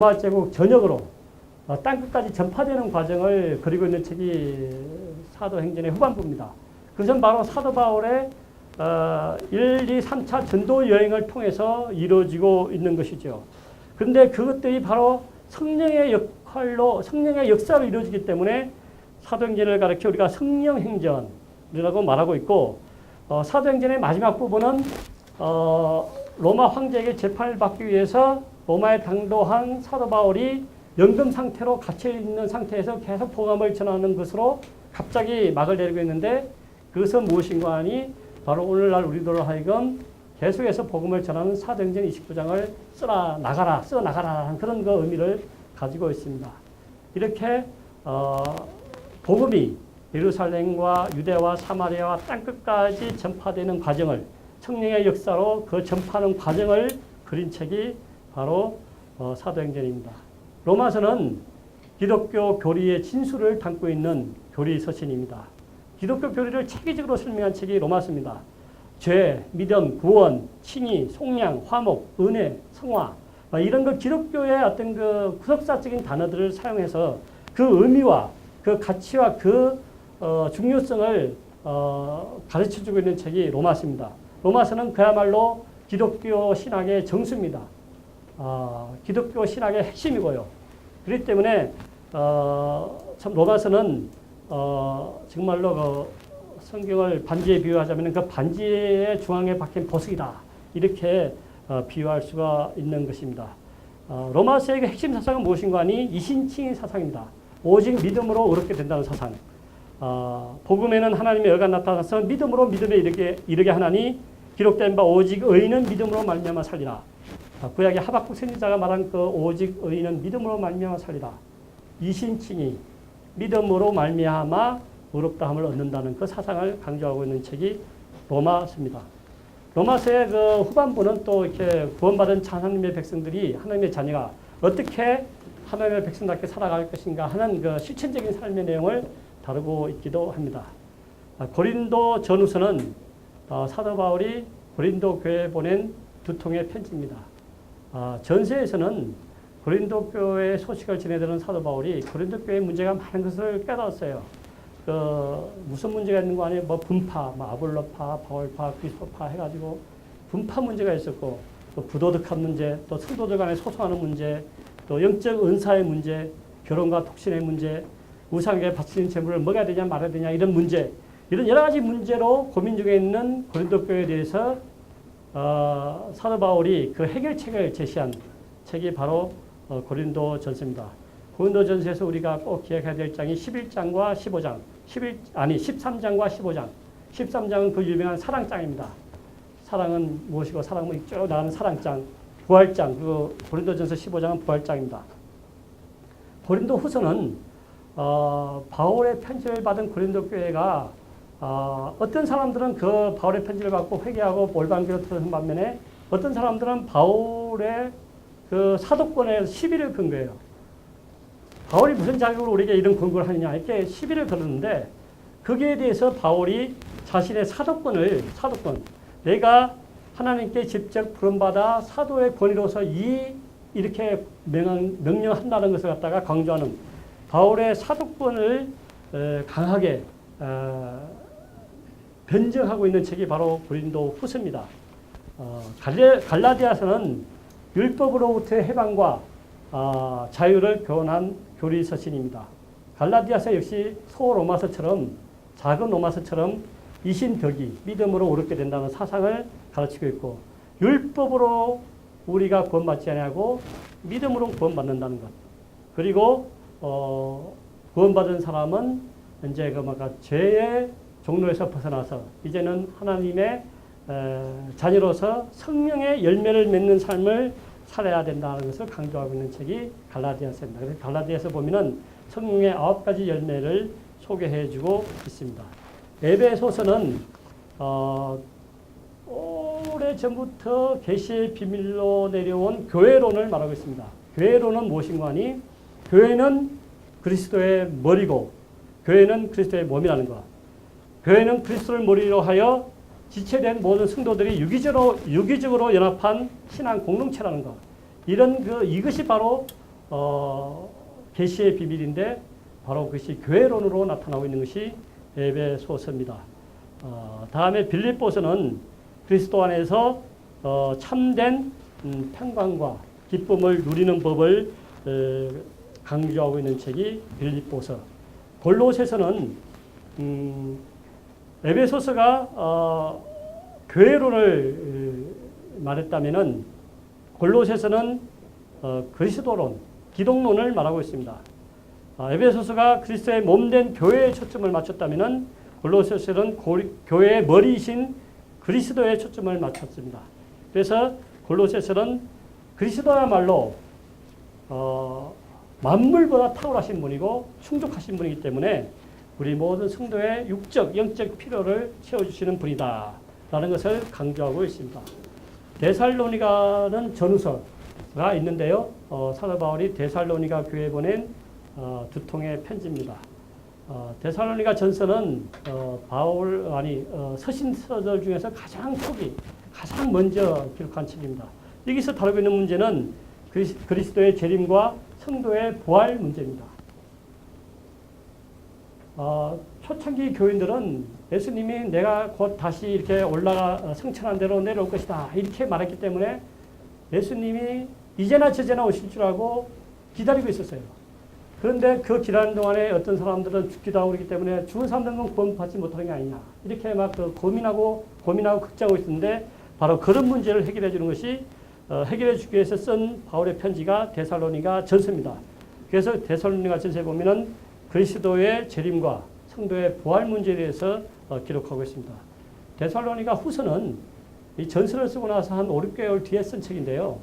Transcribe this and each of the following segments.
로마 제국 전역으로 땅끝까지 전파되는 과정을 그리고 있는 책이 사도행전의 후반부입니다. 그것은 바로 사도 바울의 1, 2, 3차 전도 여행을 통해서 이루어지고 있는 것이죠. 그런데 그것들이 바로 성령의 역할로, 성령의 역사로 이루어지기 때문에 사도행전을 가리켜 우리가 성령행전이라고 말하고 있고, 사도행전의 마지막 부분은 로마 황제에게 재판을 받기 위해서 로마에 당도한 사도 바울이 연금 상태로 갇혀 있는 상태에서 계속 복음을 전하는 것으로 갑자기 막을 내리고 있는데, 그것은 무엇인가 하니 바로 오늘날 우리들로 하여금 계속해서 복음을 전하는 사도행전 29장을 써 나가라 하는 그런 그 의미를 가지고 있습니다. 이렇게 복음이 예루살렘과 유대와 사마리아와 땅끝까지 전파되는 과정을, 성령의 역사로 그 전파하는 과정을 그린 책이 바로 사도행전입니다. 로마서는 기독교 교리의 진수를 담고 있는 교리 서신입니다. 기독교 교리를 체계적으로 설명한 책이 로마서입니다. 죄, 믿음, 구원, 칭의, 속량, 화목, 은혜, 성화, 이런 그 기독교의 어떤 그 구석사적인 단어들을 사용해서 그 의미와 그 가치와 그 중요성을 가르쳐주고 있는 책이 로마서입니다. 로마서는 그야말로 기독교 신학의 정수입니다. 기독교 신학의 핵심이고요. 그렇기 때문에 참 로마서는 정말로 그 성경을 반지에 비유하자면 그 반지의 중앙에 박힌 보석이다, 이렇게 비유할 수가 있는 것입니다. 로마서의 핵심 사상은 무엇인가 하니 이신칭의 사상입니다. 오직 믿음으로 의롭게 된다는 사상. 복음에는 하나님의 의가 나타나서 믿음으로 믿음에 이르게 하나니 기록된 바 오직 의인은 믿음으로 말미암아 살리라. 구약의 하박국 선지자가 말한 그 오직 의인은 믿음으로 말미암아 살리라. 이신칭이 믿음으로 말미암아 의롭다함을 얻는다는 그 사상을 강조하고 있는 책이 로마서입니다. 로마서의 그 후반부는 또 이렇게 구원받은 하나님의 백성들이, 하나님의 자녀가 어떻게 하나님의 백성답게 살아갈 것인가 하는 그 실천적인 삶의 내용을 다루고 있기도 합니다. 고린도 전후서는 사도 바울이 고린도 교회에 보낸 두 통의 편지입니다. 전서에서는 고린도 교회의 소식을 전해드리는 사도 바울이 고린도 교회의 문제가 많은 것을 깨달았어요. 무슨 문제가 있는 거 아니에요? 분파, 아볼로파, 바울파, 그리스도파 해가지고 분파 문제가 있었고, 또 부도덕한 문제, 또 성도들 간에 소송하는 문제, 또 영적 은사의 문제, 결혼과 독신의 문제, 우상에게 바치는 재물을 먹어야 되냐 말아야 되냐 이런 문제, 이런 여러 가지 문제로 고민 중에 있는 고린도 교회에 대해서 사도 바울이 그 해결책을 제시한 책이 바로 고린도 전서입니다. 고린도 전서에서 우리가 꼭 기억해야 될 장이 11장과 15장, 13장과 15장. 13장은 그 유명한 사랑장입니다. 사랑은 무엇이고 사랑은 쭉 나가는 사랑장, 부활장. 그 고린도 전서 15장은 부활장입니다. 고린도 후서는 바울의 편지를 받은 고린도 교회가 어떤 사람들은 그 바울의 편지를 받고 회개하고 올방기로 들어선 반면에 어떤 사람들은 바울의 그 사도권에 시비를 건 거예요. 바울이 무슨 자격으로 우리에게 이런 권고를 하느냐 이렇게 시비를 걸었는데, 거기에 대해서 바울이 자신의 사도권, 내가 하나님께 직접 부름받아 사도의 권위로서 이렇게 명령한다는 것을 갖다가 강조하는 바울의 사도권을 강하게 변증하고 있는 책이 바로 고린도 후서입니다. 갈라디아서는 율법으로부터의 해방과 자유를 교훈한 교리 서신입니다. 갈라디아서 역시 소로마서처럼, 작은 로마서처럼 이신덕이 믿음으로 의롭게 된다는 사상을 가르치고 있고, 율법으로 우리가 구원받지 아니하고 믿음으로 구원받는다는 것. 그리고 구원받은 사람은 이제 죄의 종로에서 벗어나서 이제는 하나님의 자녀로서 성령의 열매를 맺는 삶을 살아야 된다는 것을 강조하고 있는 책이 갈라디아서입니다. 그래서 갈라디아서 보면은 성령의 9가지 열매를 소개해주고 있습니다. 에베소서는 오래전부터 계시의 비밀로 내려온 교회론을 말하고 있습니다. 교회론은 무엇인가 하니 교회는 그리스도의 머리고 교회는 그리스도의 몸이라는 것. 교회는 그리스도를 머리로 하여 지체된 모든 성도들이 유기적으로 연합한 신앙 공동체라는 것. 이것이 바로 계시의 비밀인데 바로 그것이 교회론으로 나타나고 있는 것이 에베소서입니다. 다음에 빌립보서는 그리스도 안에서 참된 평강과 기쁨을 누리는 법을 강조하고 있는 책이 빌립보서. 골로새서는 에베소서가 교회론을 말했다면은 골로새서는 그리스도론, 기독론을 말하고 있습니다. 에베소서가 그리스도의 몸된 교회에 초점을 맞췄다면은 골로새서는 교회의 머리이신 그리스도에 초점을 맞췄습니다. 그래서 골로새서는 그리스도야말로 만물보다 탁월하신 분이고 충족하신 분이기 때문에 우리 모든 성도의 육적, 영적 필요를 채워주시는 분이다 라는 것을 강조하고 있습니다. 데살로니가는 전후서가 있는데요. 사도 바울이 데살로니가 교회에 보낸 두 통의 편지입니다. 데살로니가 전서는 서신서들 중에서 가장 초기, 가장 먼저 기록한 책입니다. 여기서 다루고 있는 문제는 그리스도의 재림과 성도의 부활 문제입니다. 초창기 교인들은 예수님이 내가 곧 다시 이렇게 성천한 대로 내려올 것이다 이렇게 말했기 때문에 예수님이 이제나 저제나 오실 줄 알고 기다리고 있었어요. 그런데 그 기다리는 동안에 어떤 사람들은 죽기도 하고 그렇기 때문에 죽은 사람들은 구원받지 못하는 게 아니냐 이렇게 막 고민하고 걱정하고 있었는데 바로 그런 문제를 해결해 주는 것이 해결해 주기 위해서 쓴 바울의 편지가 데살로니가 전서입니다. 그래서 데살로니가 전서에 보면은 그리스도의 재림과 성도의 부활 문제에 대해서 기록하고 있습니다. 데살로니가 후서는 이 전서를 쓰고 나서 한 5, 6개월 뒤에 쓴 책인데요.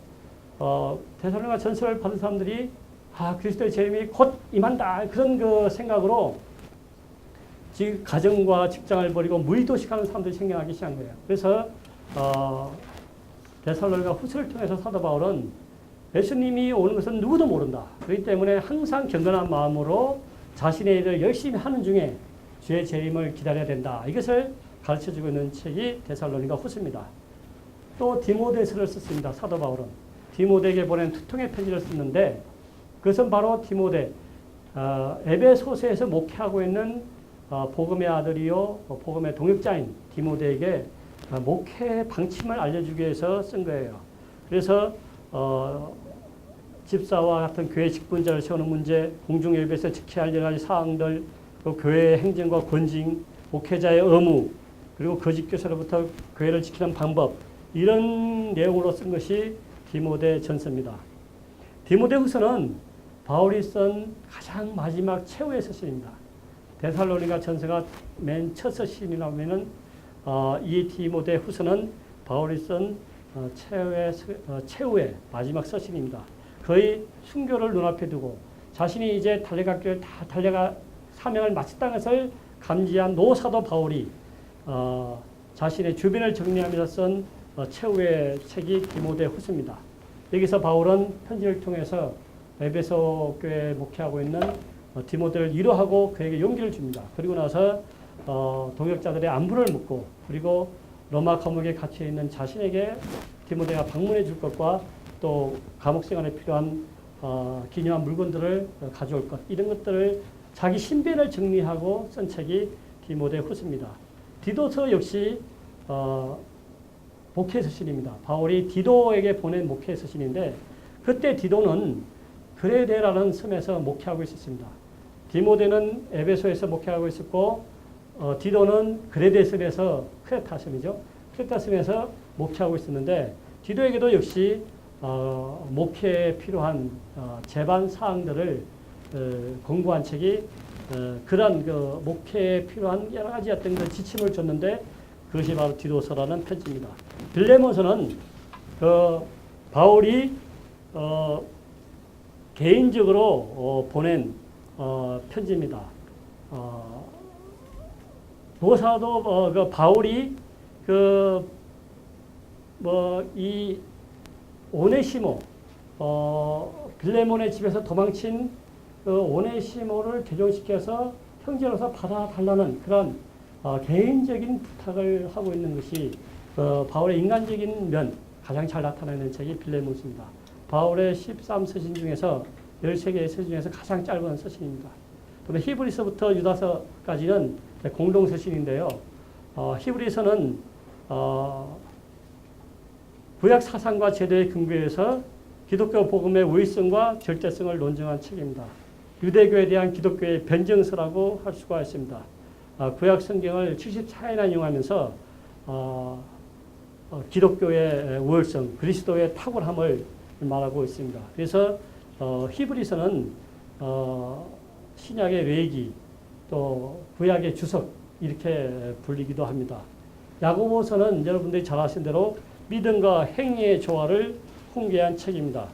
데살로니가 전서를 받은 사람들이 그리스도의 재림이 곧 임한다 그런 그 생각으로 지금 가정과 직장을 버리고 무의도식하는 사람들이 생겨나기 시작한 거예요. 그래서 데살로니가 후서를 통해서 사도 바울은 예수님이 오는 것은 누구도 모른다. 그렇기 때문에 항상 경건한 마음으로 자신의 일을 열심히 하는 중에 주의 재림을 기다려야 된다. 이것을 가르쳐주고 있는 책이 데살로니가 후서입니다. 또 디모데서를 썼습니다. 사도 바울은 디모데에게 보낸 두 통의 편지를 썼는데 그것은 바로 디모데 에베소서에서 목회하고 있는 복음의 아들이요 복음의 동역자인 디모데에게 목회 방침을 알려주기 위해서 쓴 거예요. 그래서 집사와 같은 교회 직분자를 세우는 문제, 공중예배에서 지켜야 할 여러 가지 사항들, 또 교회의 행정과 권징, 목회자의 의무, 그리고 거짓 교사로부터 교회를 지키는 방법 이런 내용으로 쓴 것이 디모데 전서입니다. 디모데 후서는 바울이 쓴 가장 마지막 최후의 서신입니다. 데살로니가 전서가 맨 첫 서신이라면은 이 디모데 후서는 바울이 쓴 최후의 마지막 서신입니다. 거의 순교를 눈앞에 두고 자신이 이제 달려갈 길을 다 달려가 사명을 마쳤다는 것을 감지한 노사도 바울이 자신의 주변을 정리하면서 쓴 최후의 책이 디모데 후서입니다. 여기서 바울은 편지를 통해서 에베소 교회에 목회하고 있는 디모데를 위로하고 그에게 용기를 줍니다. 그리고 나서 동역자들의 안부를 묻고 그리고 로마 감옥에 갇혀 있는 자신에게 디모데가 방문해 줄 것과 또 감옥 생활에 필요한 기념한 물건들을 가져올 것 이런 것들을 자기 신변을 정리하고 쓴 책이 디모데 후서입니다. 디도서 역시 목회 서신입니다. 바울이 디도에게 보낸 목회 서신인데 그때 디도는 그레데라는 섬에서 목회하고 있었습니다. 디모데는 에베소에서 목회하고 있었고 디도는 그레데 섬에서 크레타 섬이죠. 크레타 섬에서 목회하고 있었는데 디도에게도 역시 목회에 필요한 제반 사항들을 공부한 책이 그런 그 목회에 필요한 여러 가지 어떤 그 지침을 줬는데 그것이 바로 디도서라는 편지입니다. 빌레몬서는 바울이 개인적으로 보낸 편지입니다. 도사도 그 바울이 이 오네시모 빌레몬의 집에서 도망친 그 오네시모를 개종시켜서 형제로서 받아달라는 그런 개인적인 부탁을 하고 있는 것이 바울의 인간적인 면 가장 잘 나타내는 책이 빌레몬서입니다. 바울의 13서신 중에서 13개의 서신 중에서 가장 짧은 서신입니다. 그다음에 히브리서부터 유다서까지는 공동 서신인데요. 히브리서는 구약 사상과 제도의 근거에서 기독교 복음의 우위성과 절대성을 논증한 책입니다. 유대교에 대한 기독교의 변증서라고 할 수가 있습니다. 구약 성경을 74회나 인용하면서 기독교의 우월성, 그리스도의 탁월함을 말하고 있습니다. 그래서 히브리서는 신약의 레기, 또 구약의 주석 이렇게 불리기도 합니다. 야고보서는 여러분들이 잘 아신 대로 믿음과 행위의 조화를 훈계한 책입니다.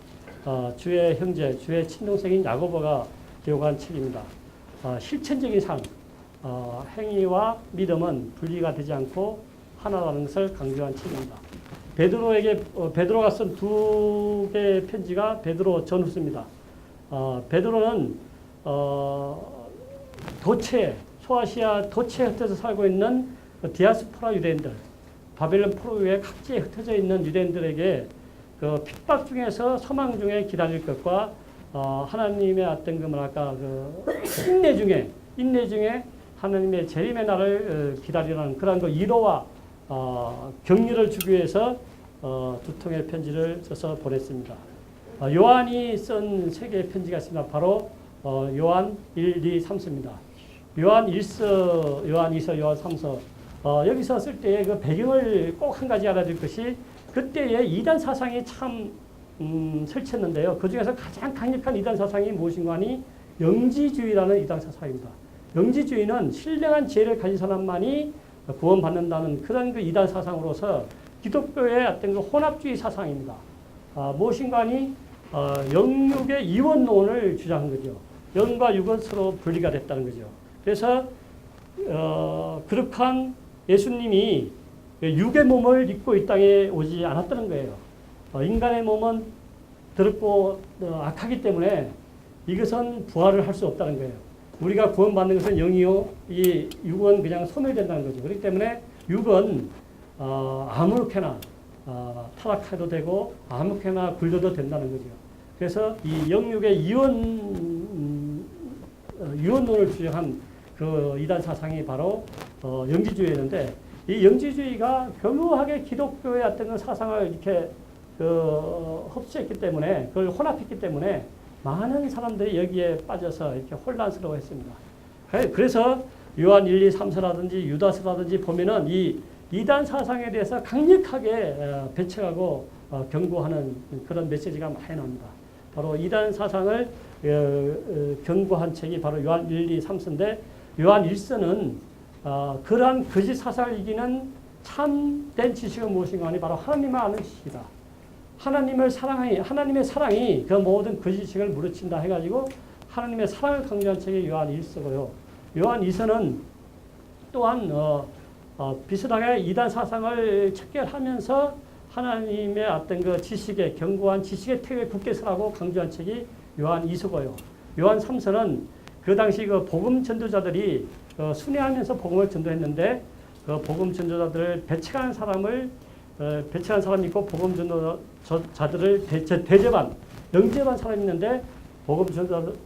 주의 형제, 주의 친동생인 야고보가 기록한 책입니다. 실천적인 삶, 행위와 믿음은 분리가 되지 않고 하나라는 것을 강조한 책입니다. 베드로가 쓴 2개의 편지가 베드로 전후서입니다. 베드로는 소아시아 도처에 흩어져 살고 있는 디아스포라 유대인들, 바벨론 포로에 각지에 흩어져 있는 유대인들에게 그 핍박 중에서 소망 중에 기다릴 것과 하나님의 어떤 그 뭐랄까 그 인내 중에 하나님의 재림의 날을 기다리라는 그런 그 위로와 격려를 주기 위해서 2통의 편지를 써서 보냈습니다. 요한이 쓴 3개의 편지가 있습니다. 바로 요한 1, 2, 3서입니다. 요한 1서, 요한 2서, 요한 3서. 여기서 쓸 때의 그 배경을 꼭 한 가지 알아야 될 것이 그때의 이단 사상이 참 설쳤는데요. 그 중에서 가장 강력한 이단 사상이 무엇인가 하니 영지주의라는 이단 사상입니다. 영지주의는 신령한 지혜를 가진 사람만이 구원받는다는 그런 그 이단 사상으로서 기독교의 어떤 그 혼합주의 사상입니다. 무엇인가 하니 영육의 이원론을 주장한 거죠. 영과 육은 서로 분리가 됐다는 거죠. 그래서 그렇게 예수님이 육의 몸을 입고 이 땅에 오지 않았다는 거예요. 인간의 몸은 더럽고 악하기 때문에 이것은 부활을 할 수 없다는 거예요. 우리가 구원받는 것은 영이요, 이 육은 그냥 소멸된다는 거죠. 그렇기 때문에 육은 아무렇게나 타락해도 되고 아무렇게나 굴려도 된다는 거죠. 그래서 이 영육의 유언론을 주장한 그 이단 사상이 바로 영지주의였는데, 이 영지주의가 교묘하게 기독교의 어떤 사상을 이렇게 흡수했기 때문에, 그걸 혼합했기 때문에 많은 사람들이 여기에 빠져서 이렇게 혼란스러워했습니다. 그래서 요한 1, 2, 3서라든지 유다서라든지 보면은 이 이단 사상에 대해서 강력하게 배척하고 경고하는 그런 메시지가 많이 나옵니다. 바로 이단 사상을 경고한 책이 바로 요한 1, 2, 3서인데, 요한 1서는 그러한 거짓 사상을 이기는 참된 지식은 무엇인가 하니 바로 하나님을 아는 지식이다. 하나님의 사랑이 그 모든 거짓 지식을 무르친다 해가지고 하나님의 사랑을 강조한 책이 요한 1서고요. 요한 2서는 또한 비슷하게 이단 사상을 척결하면서 하나님의 어떤 그 지식에 견고한 지식의 택에 굳게 서라고 강조한 책이 요한 2서고요. 요한 3서는 그 당시 그 복음 전도자들이 순회하면서 복음을 전도했는데, 그 복음 전도자들을 배척하는 사람이 있고 복음 전도자들을 영접한 사람이 있는데, 복음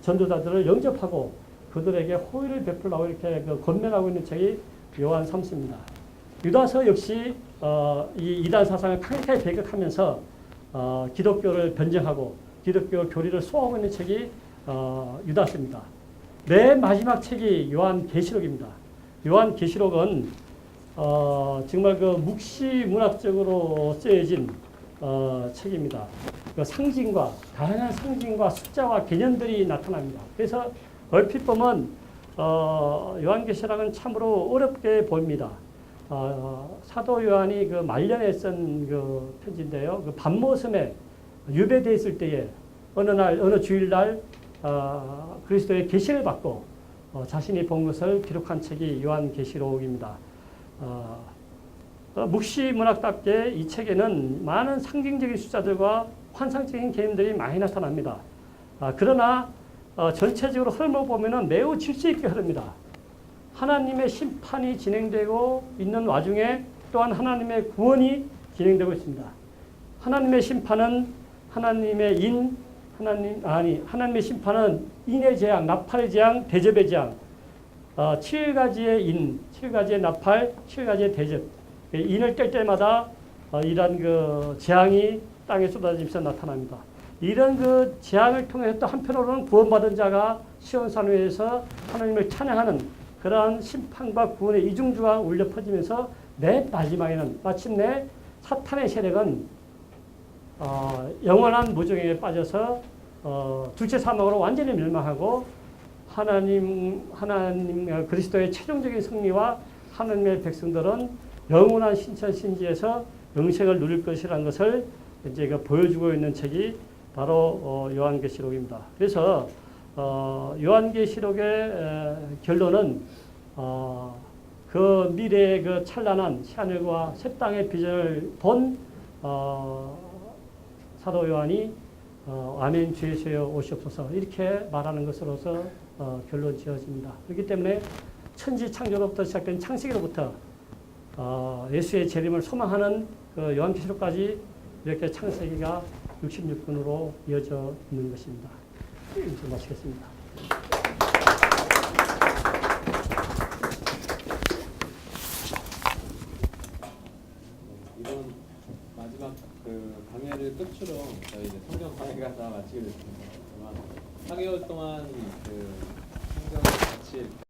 전도자들을 영접하고 그들에게 호의를 베풀라고 이렇게 권면하고 있는 책이 요한 3서입니다. 유다서 역시 이 이단 사상을 강력하게 배격하면서 기독교를 변증하고 기독교 교리를 소화하고 있는 책이 유다서입니다. 맨 마지막 책이 요한계시록입니다. 요한계시록은 정말 그 묵시 문학적으로 쓰여진 책입니다. 그 상징과 다양한 상징과 숫자와 개념들이 나타납니다. 그래서 얼핏 보면 요한계시록은 참으로 어렵게 보입니다. 사도 요한이 그 말년에 쓴 그 편지인데요. 그 밤모섬에 유배되어 있을 때에 어느 주일날 그리스도의 계시를 받고 자신이 본 것을 기록한 책이 요한계시록입니다. 묵시 문학답게 이 책에는 많은 상징적인 숫자들과 환상적인 개념들이 많이 나타납니다. 그러나 전체적으로 흐름을 보면 매우 질서 있게 흐릅니다. 하나님의 심판이 진행되고 있는 와중에 또한 하나님의 구원이 진행되고 있습니다. 하나님의 심판은 하나님의 하나님의 심판은 인의 재앙, 나팔의 재앙, 대접의 재앙. 7가지의 나팔, 7가지의 대접. 인을 뗄 때마다 이런 그 재앙이 땅에 쏟아지면서 나타납니다. 이런 그 재앙을 통해서 또 한편으로는 구원받은 자가 시온산 위에서 하나님을 찬양하는 그러한 심판과 구원의 이중주가 울려 퍼지면서 맨 마지막에는 마침내 사탄의 세력은 영원한 무정에 빠져서 둘째 사망으로 완전히 멸망하고 하나님 그리스도의 최종적인 승리와 하나님의 백성들은 영원한 신천신지에서 영생을 누릴 것이라는 것을 이제 보여주고 있는 책이 바로 요한계시록입니다. 그래서 요한계시록의 결론은 그 미래의 그 찬란한 새하늘과 새 땅의 비전을 본 사도 요한이 아멘 주 예수여 오시옵소서 이렇게 말하는 것으로서 결론 지어집니다. 그렇기 때문에 천지 창조로부터 시작된 창세기로부터 예수의 재림을 소망하는 그 요한계시록까지 이렇게 창세기가 66권으로 이어져 있는 것입니다. 이제 마치겠습니다. 이번 마지막 그 강의를 끝으로 저희 이제 성경 강의가 다 마치게 됐습니다. 아마 4개월 동안 그 성경을 같이